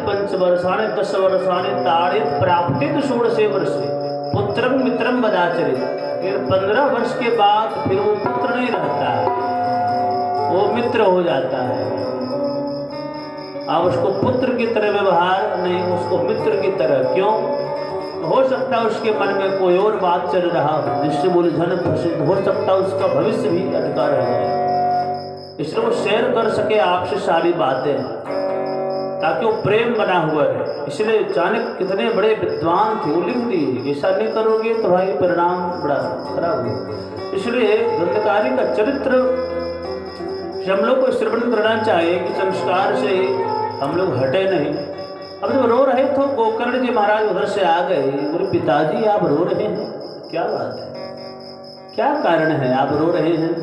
पंच वर्षाणि 10 वर्षाणि ताड़ित प्राप्तित 16 वर्षे पुत्रम मित्रम बदाचरित। फिर 15 वर्ष के बाद फिर वो पुत्र नहीं रहता है, वो मित्र हो जाता है। अब उसको पुत्र की तरह व्यवहार नहीं, उसको मित्र की तरह। क्यों? हो सकता है उसके मन में कोई और बात चल रहा हो जिससे वो उलझन प्रसिद्ध हो सकता है, उसका भविष्य भी अधिकार रह जाए, इसलिए वो शेयर कर सके आपसे सारी बातें, ताकि वो प्रेम बना हुआ है। इसलिए चाणक्य कितने बड़े विद्वान थे, वो लिख दिए ऐसा नहीं करोगे तो भाई परिणाम बड़ा खराब हो। इसलिए ग्रंथकारी का चरित्र हम लोग को श्रवण करना चाहिए कि संस्कार से हम लोग हटे नहीं। अब जब रो रहे थे गोकर्ण जी महाराज उधर से आ गए, बोले पिताजी आप रो रहे हैं, क्या बात है, क्या कारण है आप रो रहे हैं?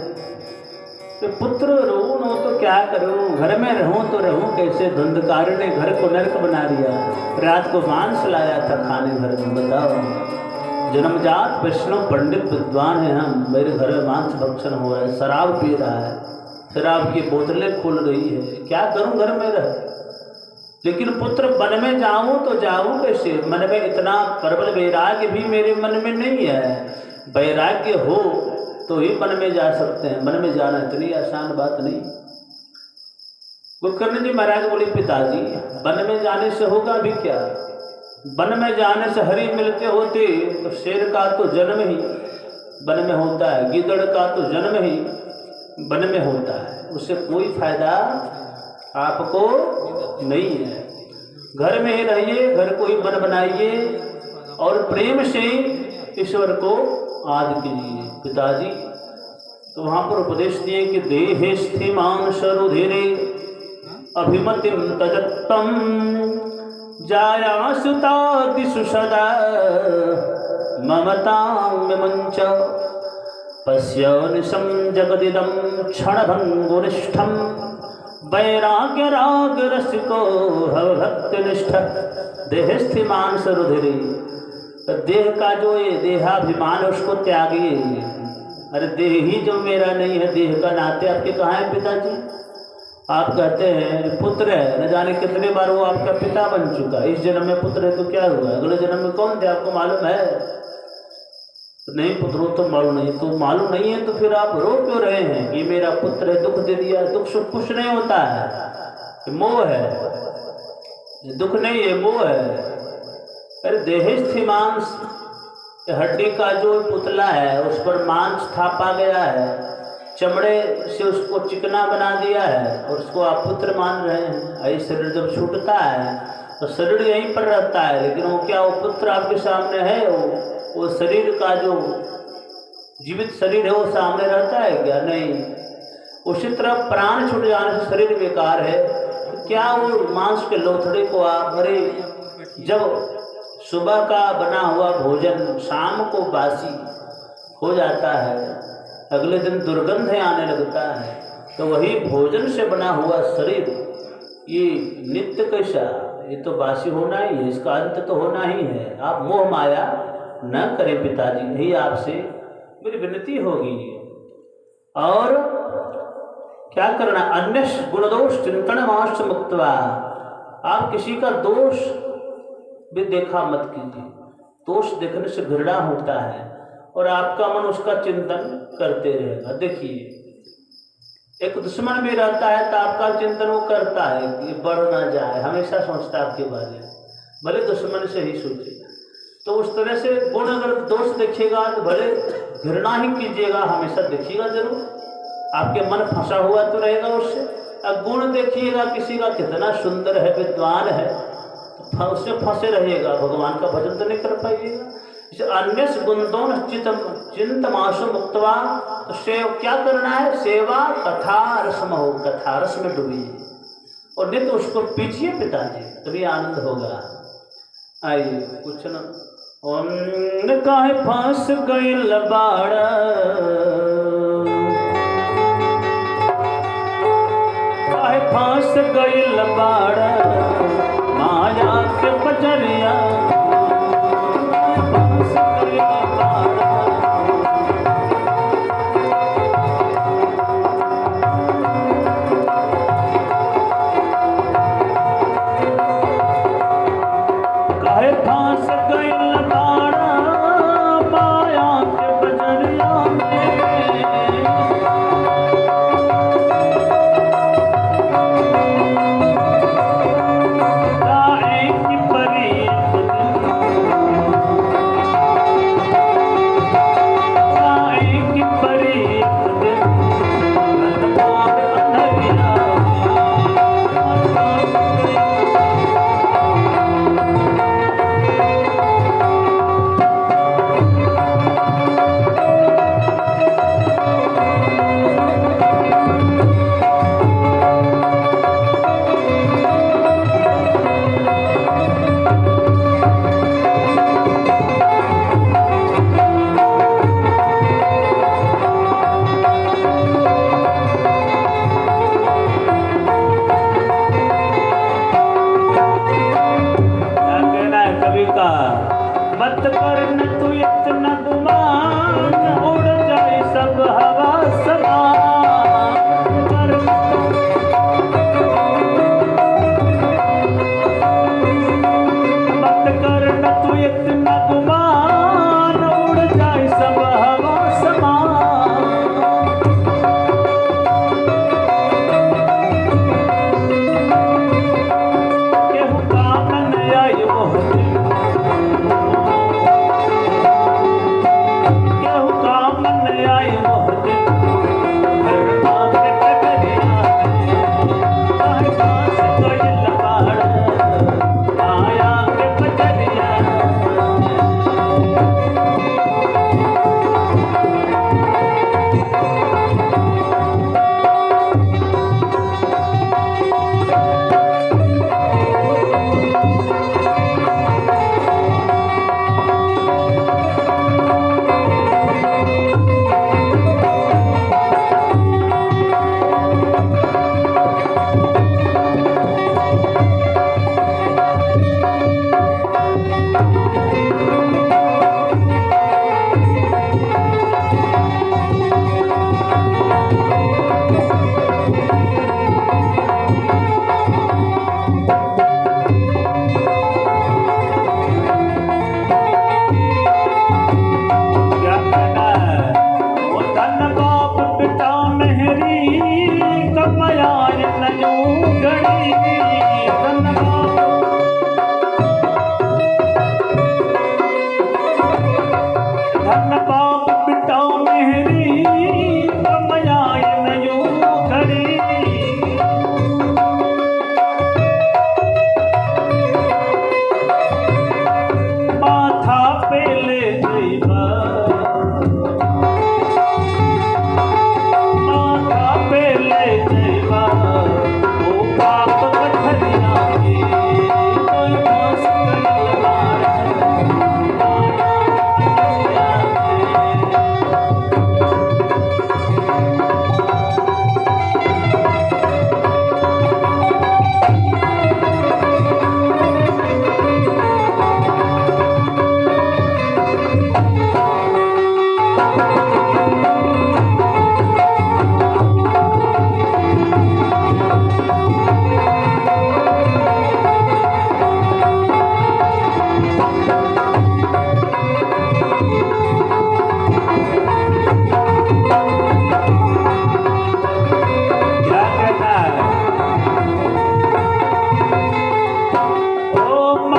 तो पुत्र रो नो तो क्या करूं, घर में रहूं तो रहूं कैसे, धुंधकार ने घर को नरक बना दिया, रात को मांस लाया था खाने घर में। बताओ, जन्मजात वैष्णव पंडित विद्वान है हम, मेरे घर में मांस भक्षण हो रहा है, शराब पी रहा है, शराब की बोतलें खुल रही है, क्या करूं घर में रह। लेकिन पुत्र वन में जाऊं तो जाऊं कैसे, मन में इतना प्रबल वैराग्य भी मेरे मन में नहीं है। वैराग्य हो तो ही वन में जा सकते हैं, वन में जाना इतनी आसान बात नहीं। गोकर्ण जी महाराज बोले पिताजी वन में जाने से होगा भी क्या, वन में जाने से हरि मिलते होते तो शेर का तो जन्म ही वन में होता है, गिदड़ का तो जन्म ही वन में होता है, उससे कोई फायदा आपको नहीं है। घर में ही रहिए, घर को ही वन बनाइए और प्रेम से ईश्वर को आदि कीजिए। पिताजी तो वहां पर उपदेश दिए कि देहे स्थिमान सरुधिरे अभिमतिम तजत्तम जाया सुतादिषु सदा ममतां मंच पश्य निशं जगदिदं क्षणभंगुनिष्ठं वैराग्य राग रसिको हव भक्तिनिष्ठ देहे स्थिमान सरुधिरे। देह का जो ये देहाभिमान उसको त्यागिए। अरे देह ही जो मेरा नहीं है, देह का नाते आपके कहाँ है पिताजी? आप कहते हैं पुत्र है, न जाने कितने बार वो आपका पिता बन चुका, इस जन्म में पुत्र है तो क्या हुआ, अगले जन्म में कौन थे आपको मालूम है? नहीं पुत्र हो तो मालूम नहीं, तो मालूम नहीं है तो फिर आप रो क्यों रहे हैं कि मेरा पुत्र है, दुख दे दिया। दुख सुख कुछ नहीं होता है, मोह है, दुख नहीं है, मोह है। अरे देहिस्थि मांस, हड्डी का जो पुतला है उस पर मांस थापा गया है, चमड़े से उसको चिकना बना दिया है और उसको आप पुत्र मान रहे हैं। ये शरीर जब छूटता है तो शरीर यहीं पर रहता है, लेकिन वो क्या वो पुत्र आपके सामने है? वो शरीर का जो जीवित शरीर है वो सामने रहता है क्या? नहीं। उसी तरह प्राण छूट जाने से शरीर बेकार है, तो क्या वो मांस के लोथड़े को आप, अरे जब सुबह का बना हुआ भोजन शाम को बासी हो जाता है, अगले दिन दुर्गंध आने लगता है, तो वही भोजन से बना हुआ शरीर ये नित्य कैसा, ये तो बासी होना ही है, इसका अंत तो होना ही है। आप मोह माया न करें पिताजी, यही आपसे मेरी विनती होगी। और क्या करना, अन्य गुणदोष चिंतन माश मुक्तवा, आप किसी का दोष भी देखा मत कीजिए, दोष देखने से घृणा होता है और आपका मन उसका चिंतन करते रहेगा। देखिए एक दुश्मन भी रहता है तो आपका चिंतन वो करता है कि बढ़ ना जाए, हमेशा सोचता आपके बारे में, भले दुश्मन से ही सोचेगा। तो उस तरह से गुण अगर दोष देखिएगा तो भले घृणा ही कीजिएगा, हमेशा देखिएगा जरूर, आपके मन फंसा हुआ तो रहेगा उससे। अब गुण देखिएगा किसी का कितना सुंदर है, विद्वान है, उससे फंसे रहिएगा, भगवान का भजन तो नहीं कर पाइएगा। अन्य गुणदोष चिंतमाशु मुक्तवा, तो सेव क्या करना है, सेवा कथा रसम हो, कथा रस में डूबिए और नित्य उसको पीछिए पिताजी, तभी आनंद होगा। आइए कुछ न ओम काहे फंस गई लबाड़, काहे फंस गई लबाड़ माया के बजरिया, फंस गई लबाड़।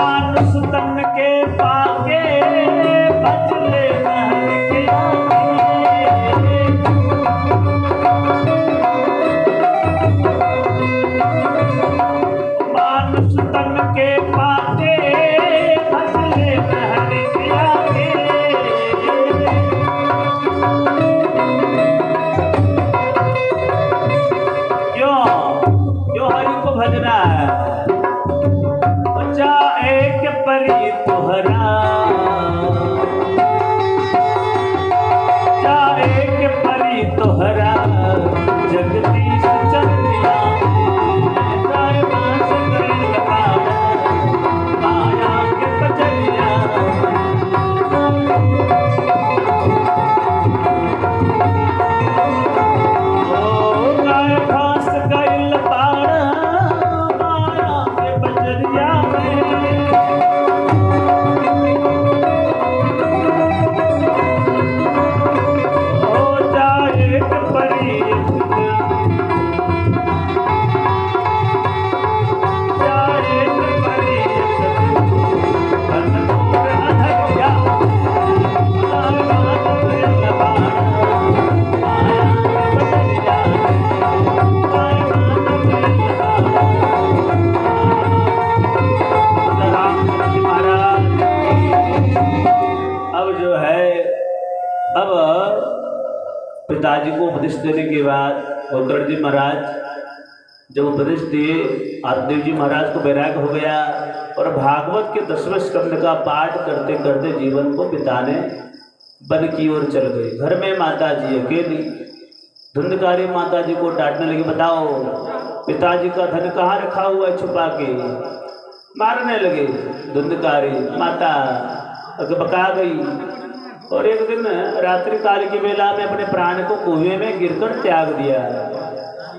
मानुष तन के पाके भजले महल के आगे। मानुष तन के पाके भजले महल के आगे। क्यों हरि को भजना है? एक परी तोहरा एक परी तोहरा जगदीश चंदिया माया के पचरिया। गाय घास गइल पाड़ा माया के पचरिया में। पिताजी को उपदेश देने के बाद गोकर्ण जी महाराज जब उपदेश दिए, आदिदेव जी महाराज को वैराग हो गया और भागवत के 10वें स्कंद का पाठ करते करते जीवन को बिताने वन की ओर चल गए। घर में माता जी अकेली। धुंधकारी माता जी को डांटने लगी, बताओ पिताजी का धन कहाँ रखा हुआ है छुपा के। मारने लगे। धुंधकारी माता बका गई और एक दिन रात्रि काल की बेला में अपने प्राण को कुएं में गिरकर त्याग दिया।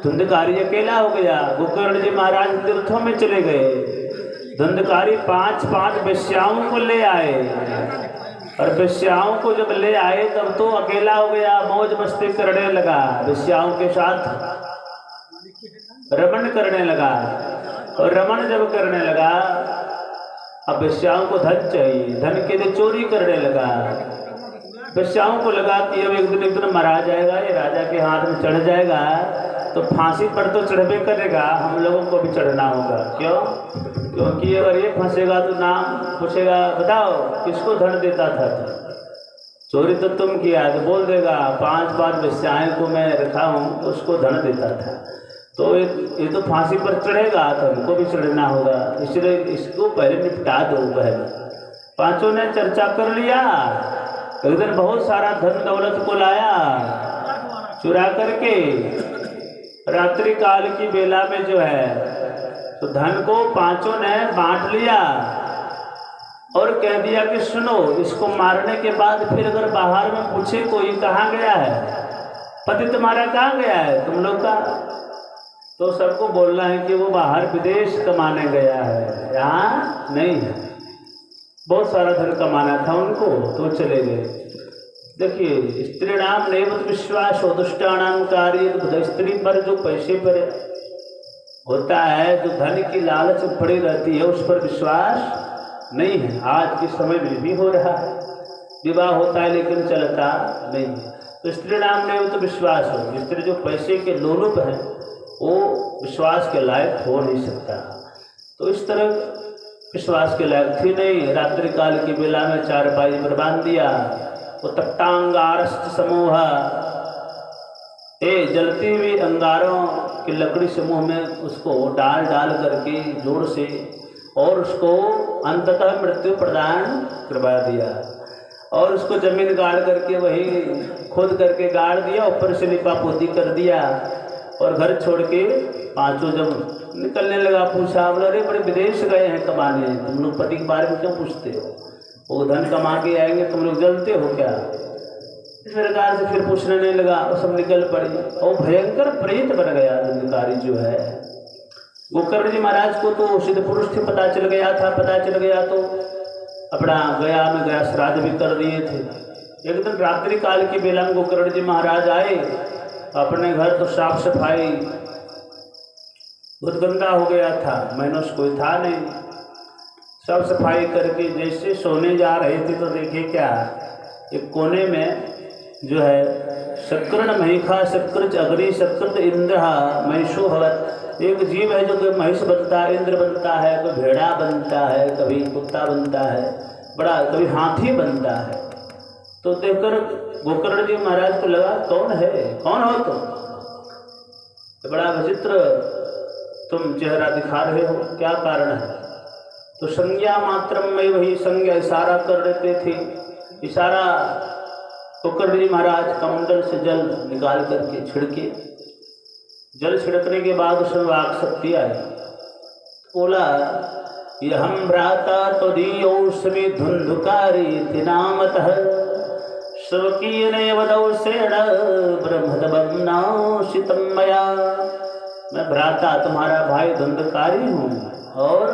धुंधकारी अकेला हो गया। गोकर्ण जी महाराज तीर्थों में चले गए। धुंधकारी 5 वेश्याओं को ले आए और वेश्याओं को जब ले आए तब तो अकेला हो गया, मौज मस्ती करने लगा, वेश्याओं के साथ रमण करने लगा। और रमण जब करने लगा, अब वेश्याओं को धन चाहिए, धन के लिए चोरी करने लगा। वेश्याओं को लगा कि अब एक दिन मरा जाएगा, ये राजा के हाथ में चढ़ जाएगा तो फांसी पर तो चढ़बे करेगा, हम लोगों को भी चढ़ना होगा। क्यों? क्योंकि अगर ये फंसेगा तो नाम पूछेगा, बताओ किसको धन देता था? चोरी तो तुम किया, तो बोल देगा 5 वेश्याएं को मैं रखा हूँ, उसको धन देता था। तो ये तो फांसी पर चढ़ेगा तो हमको भी चढ़ना होगा, इसलिए इसको पहले निपटा दो। पहले 5 ने चर्चा कर लिया। एक दिन बहुत सारा धन दौलत को लाया चुरा करके। रात्रि काल की बेला में जो है तो धन को 5 ने बांट लिया और कह दिया कि सुनो, इसको मारने के बाद फिर अगर बाहर में पूछे कोई कहाँ गया है, पति तुम्हारा कहाँ गया है तुम लोग का, तो सबको बोलना है कि वो बाहर विदेश कमाने गया है, यहाँ नहीं है। बहुत सारा धन कमाना था उनको तो चले गए। देखिए, स्त्री नाम नैवत विश्वास हो दुष्टानाम कार्य। स्त्री पर जो पैसे पर होता है, जो धन की लालच पड़ी रहती है, उस पर विश्वास नहीं है। आज के समय में भी हो रहा है, विवाह होता है लेकिन चलता नहीं है। तो स्त्री नाम नैवत विश्वास हो, स्त्री जो पैसे के लोलुप है वो विश्वास के लायक हो नहीं सकता। तो इस तरह विश्वास के लायक थी नहीं। रात्रि काल की बेला में चारपाई पर बांध दिया। वो तप्तांगारस्त समूह, जलती हुई अंगारों की लकड़ी समूह में उसको डाल करके जोर से, और उसको अंततः मृत्यु प्रदान करवा दिया। और उसको जमीन गाड़ करके वही खोद करके गाड़ दिया, ऊपर से लिपा पोती कर दिया और घर छोड़ के 5 जब निकलने लगा, पूछा, बोला अरे बड़े विदेश गए हैं कमाने, तुम लोग पति के बारे में क्यों पूछते हो? वो धन कमा के आएंगे, तुम लोग जलते हो क्या? इस प्रकार से फिर पूछने नहीं लगा, वो सब निकल पड़ी और भयंकर प्रेत बन गया धुंधकारी जो है। गोकर्ण जी महाराज को तो सिद्ध पुरुष थे, पता चल गया तो अपना गया में गया श्राद्ध भी कर दिए थे। एक दिन रात्रि काल की बेला में गोकर्ण जी महाराज आए अपने घर, तो साफ सफाई बहुत गंदा हो गया था, मैनुष कोई था नहीं। सब सफाई करके जैसे सोने जा रहे थे तो देखिए क्या एक कोने में जो है शक्रण महिखा शकृत अग्नि शकृत इंद्र महिषो भवत। एक जीव है जो कोई महिष बनता है, इंद्र बनता है, कोई भेड़ा बनता है, कभी कुत्ता बनता है, बड़ा कभी हाथी बनता है। तो देखकर गोकर्ण जी महाराज को लगा कौन है, कौन हो तुम? तो बड़ा विचित्र तुम चेहरा दिखा रहे हो, क्या कारण है? तो संज्ञा मात्रम में वही संज्ञा इशारा कर देते थे। इशारा गोकर्ण जी महाराज कमंडल से जल निकाल करके छिड़के। जल छिड़कने के बाद उसमें वाक शक्ति आई। बोला यहम भ्राता त्वदीयोऽस्मि धुंधुकारी नामतः स्वकीयनेव दौसेन ब्रह्मदबं नाशितं मया। मैं भ्राता तुम्हारा भाई धुंधकारी हूँ और